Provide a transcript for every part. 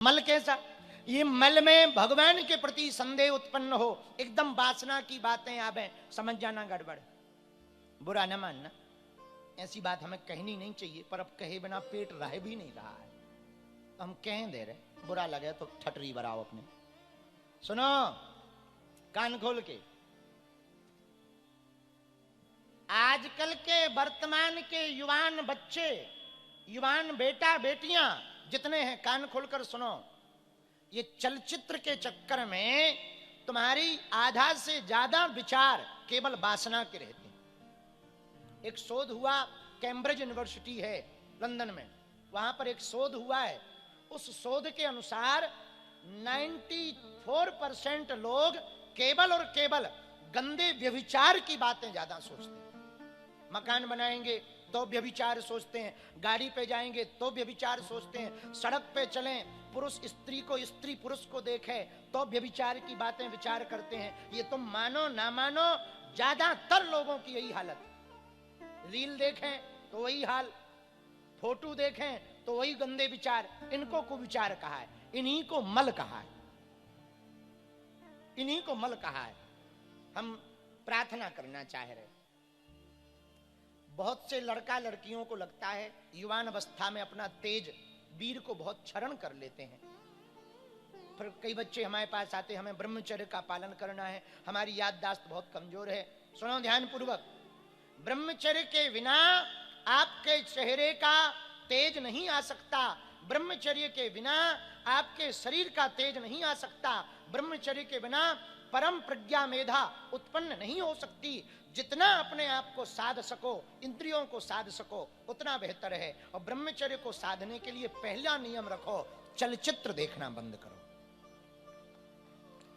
मल कैसा? ये मल में भगवान के प्रति संदेह उत्पन्न हो, एकदम वासना की बातें आवे, समझ जाना गड़बड़। बुरा न मानना, ऐसी बात हमें कहनी नहीं चाहिए, पर अब कहे बिना पेट रह भी नहीं रहा है, तो हम कह दे रहे। बुरा लगे तो ठटरी बराओ अपने। सुनो कान खोल के, आजकल के वर्तमान के युवान बच्चे, युवान बेटा बेटियां जितने हैं, कान खोलकर सुनो। ये चलचित्र के चक्कर में तुम्हारी आधा से ज्यादा विचार केवल वासना के रहते हैं। एक शोध हुआ, कैम्ब्रिज यूनिवर्सिटी है लंदन में, वहां पर एक शोध हुआ है। उस शोध के अनुसार 94% लोग केवल और केवल गंदे व्यभिचार की बातें ज्यादा सोचते हैं। मकान बनाएंगे तो व्यभिचार सोचते हैं, गाड़ी पे जाएंगे तो व्यभिचार सोचते हैं, सड़क पे चलें, पुरुष स्त्री को, स्त्री पुरुष को देखे तो व्यभिचार की बातें विचार करते हैं। ये तुम मानो ना मानो, ज्यादातर लोगों की यही हालत। रील देखें तो वही हाल, फोटो देखें तो वही गंदे विचार। इनको कुविचार कहा है, इन्हीं को मल कहा है, इन्हीं को मल कहा है। हम प्रार्थना करना चाह रहे। बहुत से लड़का लड़कियों को लगता है युवान अवस्था में अपना तेज वीर को बहुत क्षरण कर लेते हैं। फिर कई बच्चे हमारे पास आते, हमें ब्रह्मचर्य का पालन करना है, हमारी याददाश्त बहुत कमजोर है। सुनो ध्यान पूर्वक, ब्रह्मचर्य के बिना आपके चेहरे का तेज नहीं आ सकता, ब्रह्मचर्य के बिना आपके शरीर का तेज नहीं आ सकता, ब्रह्मचर्य के बिना परम प्रज्ञा मेधा उत्पन्न नहीं हो सकती। जितना अपने आप को साध सको, इंद्रियों को साध सको, उतना बेहतर है। और ब्रह्मचर्य को साधने के लिए पहला नियम रखो, चलचित्र देखना बंद करो।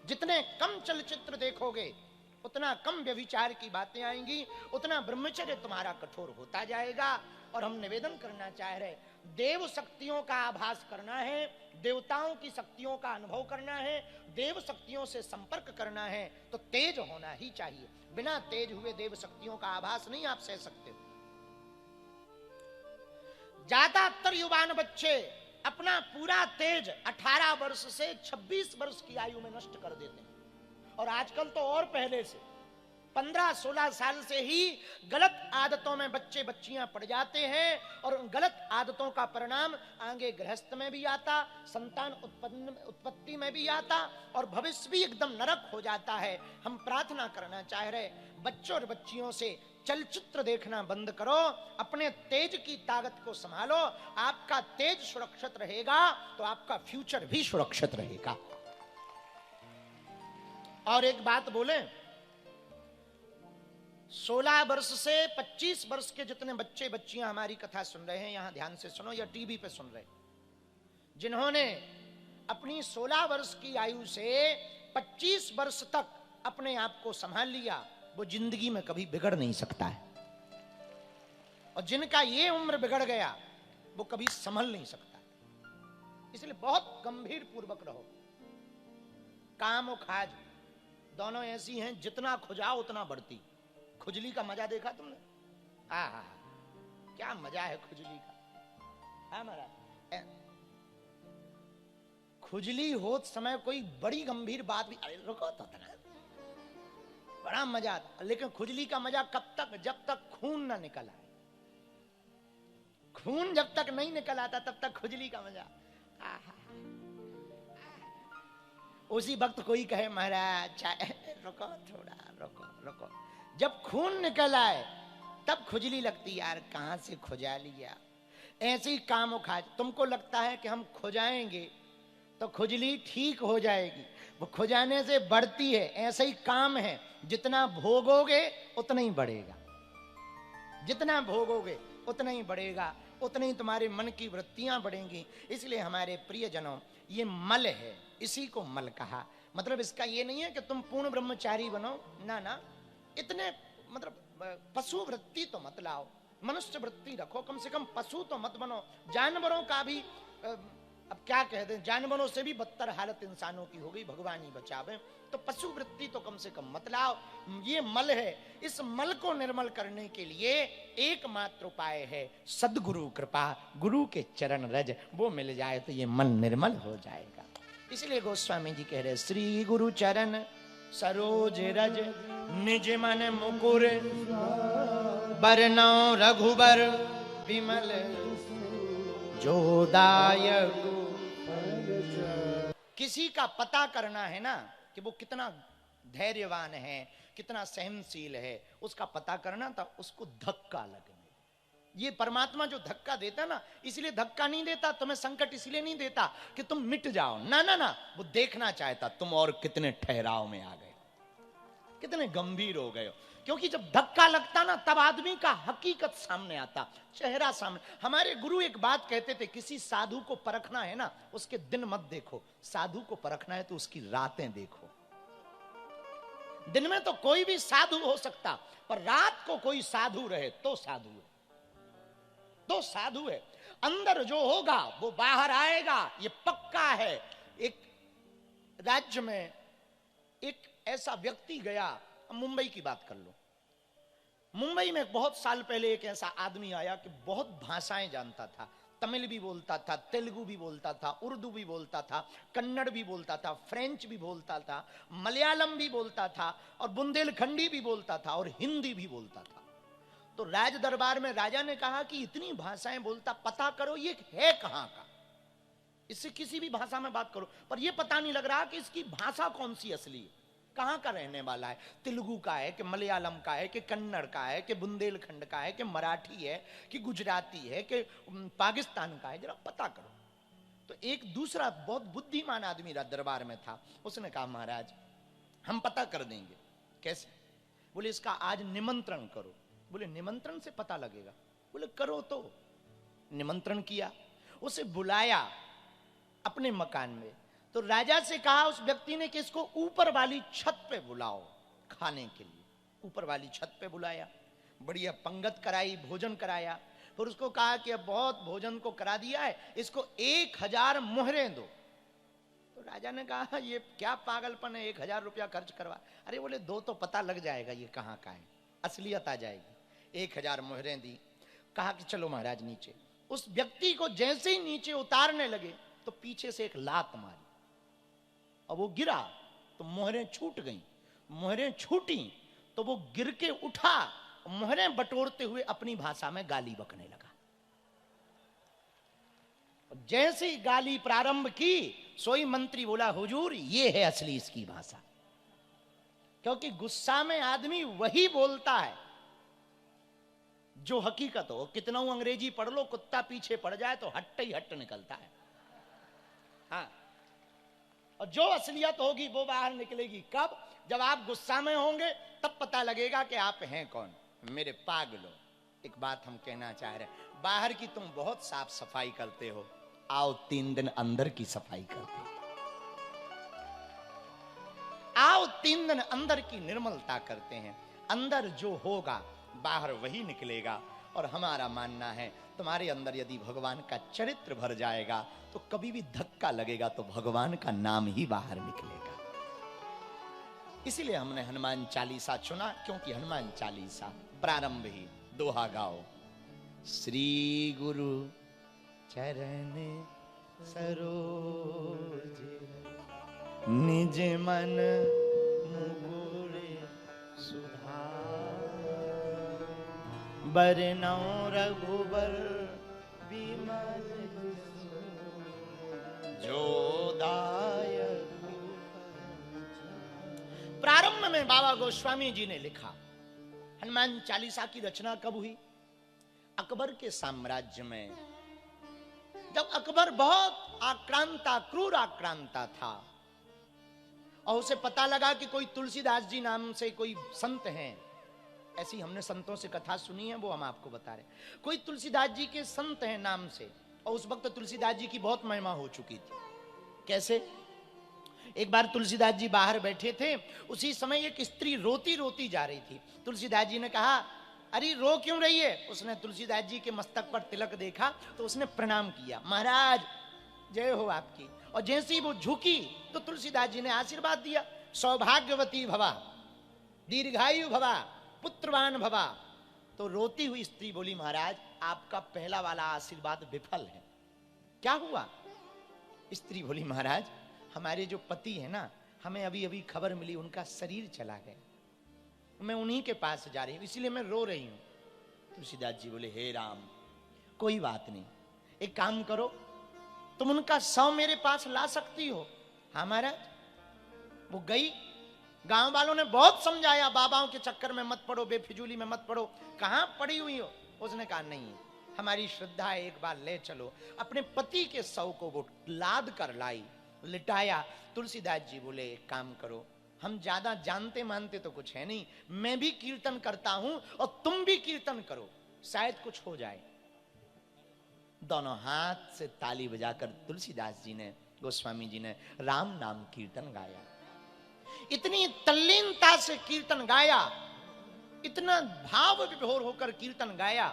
जितने कम चलचित्र देखोगे उतना कम व्यभिचार की बातें आएंगी, उतना ब्रह्मचर्य तुम्हारा कठोर होता जाएगा। और हम निवेदन करना चाह रहे, देव शक्तियों का आभास करना है, देवताओं की शक्तियों का अनुभव करना है, देव शक्तियों से संपर्क करना है, तो तेज होना ही चाहिए। बिना तेज हुए देव शक्तियों का आभास नहीं आप सह सकते। ज्यादातर युवान बच्चे अपना पूरा तेज 18 वर्ष से 26 वर्ष की आयु में नष्ट कर देते हैं। और आजकल तो और पहले से 15-16 साल से ही गलत आदतों में बच्चे बच्चियां पड़ जाते हैं। और उन गलत आदतों का परिणाम आगे गृहस्थ में भी आता, संतान उत्पत्ति में भी आता, और भविष्य भी एकदम नरक हो जाता है। हम प्रार्थना करना चाह रहे, बच्चों और बच्चियों से चलचित्र देखना बंद करो, अपने तेज की ताकत को संभालो। आपका तेज सुरक्षित रहेगा तो आपका फ्यूचर भी सुरक्षित रहेगा। और एक बात बोले, 16 वर्ष से 25 वर्ष के जितने बच्चे बच्चियां हमारी कथा सुन रहे हैं, यहां ध्यान से सुनो या टीवी पे सुन रहे, जिन्होंने अपनी 16 वर्ष की आयु से 25 वर्ष तक अपने आप को संभाल लिया, वो जिंदगी में कभी बिगड़ नहीं सकता है। और जिनका ये उम्र बिगड़ गया वो कभी संभल नहीं सकता। इसलिए बहुत गंभीर पूर्वक रहो। काम और खाज दोनों ऐसी हैं, जितना खुजाओ उतना बढ़ती। खुजली का मजा देखा तुमने? हाँ, क्या मजा है खुजली का। हाँ महाराज, खुजली हो समय कोई बड़ी गंभीर बात भी, अरे रुको तो ना, बड़ा मजा आता। लेकिन खुजली का मजा कब तक? जब तक खून ना निकल आए। खून जब तक नहीं निकल आता तब तक खुजली का मजा। उसी वक्त कोई कहे महाराज चाहे रुको थोड़ा, रुको रुको, जब खून निकल आए तब खुजली लगती, यार कहां से खुजा लिया। ऐसे ही काम खाज, तुमको लगता है कि हम खुजाएंगे तो खुजली ठीक हो जाएगी, वो खुजाने से बढ़ती है। ऐसे ही काम है, जितना भोगोगे उतना ही बढ़ेगा, जितना भोगोगे उतना ही बढ़ेगा, उतनी ही तुम्हारे मन की वृत्तियां बढ़ेंगी। इसलिए हमारे प्रियजनों, ये मल है, इसी को मल कहा। मतलब इसका ये नहीं है कि तुम पूर्ण ब्रह्मचारी बनो, ना ना, इतने मतलब पशु वृत्ति तो मत लाओ, मनुष्य वृत्ति रखो, कम से कम पशु तो मत बनो। जानवरों का भी अब क्या कहते हैं, जानवरों से भी बदतर हालत इंसानों की हो गई, भगवान ही बचावे। तो पशु वृत्ति तो कम से कम मत लाओ। ये मल है, इस मल को निर्मल करने के लिए एकमात्र उपाय है सदगुरु कृपा। गुरु के चरण रज वो मिल जाए तो ये मन निर्मल हो जाएगा। इसलिए गोस्वामी जी कह रहे, श्री गुरु चरण सरोज रज निज मन मुकुर, बरनौ रघुबर विमल जो दायक। किसी का पता करना है ना कि वो कितना धैर्यवान है, कितना सहनशील है, उसका पता करना था उसको धक्का लगने। ये परमात्मा जो धक्का देता ना, इसलिए धक्का नहीं देता तुम्हें, संकट इसलिए नहीं देता कि तुम मिट जाओ, ना ना ना, वो देखना चाहता तुम और कितने ठहराव में आ गए, कितने गंभीर हो गए हो। क्योंकि जब धक्का लगता ना तब आदमी का हकीकत सामने आता, चेहरा सामने। हमारे गुरु एक बात कहते थे, किसी साधु को परखना है ना उसके दिन मत देखो, साधु को परखना है तो उसकी रातें देखो। दिन में तो कोई भी साधु हो सकता, पर रात को कोई साधु रहे तो साधु है, तो साधु है। अंदर जो होगा वो बाहर आएगा, ये पक्का है। एक राज्य में एक ऐसा व्यक्ति गया, मुंबई की बात कर लो। मुंबई में बहुत साल पहले एक ऐसा आदमी आया कि बहुत भाषाएं जानता था, तमिल भी बोलता था, तेलुगु भी बोलता था, उर्दू भी बोलता था, कन्नड़ भी बोलता था, फ्रेंच भी बोलता था, मलयालम भी बोलता था, और बुंदेलखंडी भी बोलता था, और हिंदी भी बोलता था। तो राज दरबार में राजा ने कहा कि इतनी भाषाएं बोलता, पता करो ये है कहां का, इससे किसी भी भाषा में बात करो, पर यह पता नहीं लग रहा कि इसकी भाषा कौन सी असली है, कहां का रहने वाला है, तेलुगु का है कि मलयालम का है कि कन्नड़ का है कि बुंदेलखंड का है कि मराठी है कि गुजराती है कि पाकिस्तान का है, जरा पता करो। तो एक दूसरा बहुत बुद्धिमान आदमी दरबार में था, उसने कहा महाराज हम पता कर देंगे। कैसे? बोले इसका आज निमंत्रण करो। बोले निमंत्रण से पता लगेगा? बोले करो। तो निमंत्रण किया, उसे बुलाया अपने मकान में। तो राजा से कहा उस व्यक्ति ने कि इसको ऊपर वाली छत पे बुलाओ खाने के लिए। ऊपर वाली छत पे बुलाया, बढ़िया पंगत कराई, भोजन कराया। फिर उसको कहा कि अब बहुत भोजन को करा दिया है, इसको 1000 मोहरें दो। तो राजा ने कहा ये क्या पागलपन है, 1000 रुपया खर्च करवा। अरे बोले दो तो पता लग जाएगा ये कहाँ का है, असलियत आ जाएगी। 1000 मोहरें दी, कहा कि चलो महाराज नीचे। उस व्यक्ति को जैसे ही नीचे उतारने लगे तो पीछे से एक लात मारी और वो गिरा, तो मोहरें छूट गईं। मोहरें छूटी तो वो गिर के उठा, मोहरें बटोरते हुए अपनी भाषा में गाली बकने लगा। जैसे ही गाली प्रारंभ की, सोई मंत्री बोला हुजूर ये है असली इसकी भाषा। क्योंकि गुस्सा में आदमी वही बोलता है जो हकीकत हो। कितना अंग्रेजी पढ़ लो, कुत्ता पीछे पड़ जाए तो हट्ट ही हट्ट निकलता है। हाँ, और जो असलियत होगी वो बाहर निकलेगी। कब? जब आप गुस्सा में होंगे तब पता लगेगा कि आप हैं कौन। मेरे पागलों, एक बात हम कहना चाह रहे हैं, बाहर की तुम बहुत साफ सफाई करते हो, आओ 3 दिन अंदर की सफाई करते हो। आओ 3 दिन अंदर की निर्मलता करते हैं। अंदर जो होगा बाहर वही निकलेगा। और हमारा मानना है तुम्हारे अंदर यदि भगवान का चरित्र भर जाएगा तो कभी भी धक्का लगेगा तो भगवान का नाम ही बाहर निकलेगा। इसीलिए हमने हनुमान चालीसा चुना, क्योंकि हनुमान चालीसा प्रारंभ ही दोहा गाओ, श्री गुरु चरण सरोज निज मन मुकुर सुधार, बरनौ रघुबर विमल जो दायक। प्रारंभ में बाबा गोस्वामी जी ने लिखा, हनुमान चालीसा की रचना कब हुई? अकबर के साम्राज्य में, जब अकबर बहुत आक्रांता, क्रूर आक्रांता था और उसे पता लगा कि कोई तुलसीदास जी नाम से कोई संत हैं। ऐसी हमने संतों से कथा सुनी है, वो हम आपको बता रहे। कोई तुलसीदास जी के संत हैं नाम से, और उस वक्त तुलसीदास जी की बहुत महिमा हो चुकी थी। कैसे? एक बार तुलसीदास जी बाहर बैठे थे, उसी समय एक स्त्री रोती रोती जा रही थी। तुलसीदास जी ने कहा अरे रो क्यों रही है? उसने तुलसीदास जी के मस्तक पर तिलक देखा तो उसने प्रणाम किया, महाराज जय हो आपकी। और जैसे ही वो झुकी तो तुलसीदास जी ने आशीर्वाद दिया, सौभाग्यवती भवा, दीर्घायु भवा, पुत्रवान भवा। तो रोती हुई स्त्री बोली, महाराज आपका पहला वाला आशीर्वाद विफल है। क्या हुआ? स्त्री बोली, महाराज हमारे जो पति है ना, हमें अभी अभी खबर मिली उनका शरीर चला गया, मैं उन्हीं के पास जा रही हूं, इसीलिए मैं रो रही हूं। तुलसीदास जी बोले, हे राम कोई बात नहीं, एक काम करो, तुम उनका शव मेरे पास ला सकती हो? हाँ महाराज। वो गई, गांव वालों ने बहुत समझाया, बाबाओं के चक्कर में मत पड़ो, बेफिजूली में मत पड़ो, कहां पड़ी हुई हो? उसने कहा नहीं, हमारी श्रद्धा है, एक बार ले चलो। अपने पति के शव को वो लाद कर लाई, लिटाया। तुलसीदास जी बोले, एक काम करो, हम ज्यादा जानते मानते तो कुछ है नहीं, मैं भी कीर्तन करता हूं और तुम भी कीर्तन करो, शायद कुछ हो जाए। दोनों हाथ से ताली बजाकर तुलसीदास जी ने, गोस्वामी जी ने राम नाम कीर्तन गाया। इतनी तल्लीनता से कीर्तन गाया, इतना भाव विभोर होकर कीर्तन गाया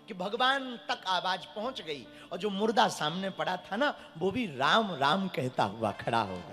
कि भगवान तक आवाज पहुंच गई। और जो मुर्दा सामने पड़ा था ना, वो भी राम राम कहता हुआ खड़ा हो गया।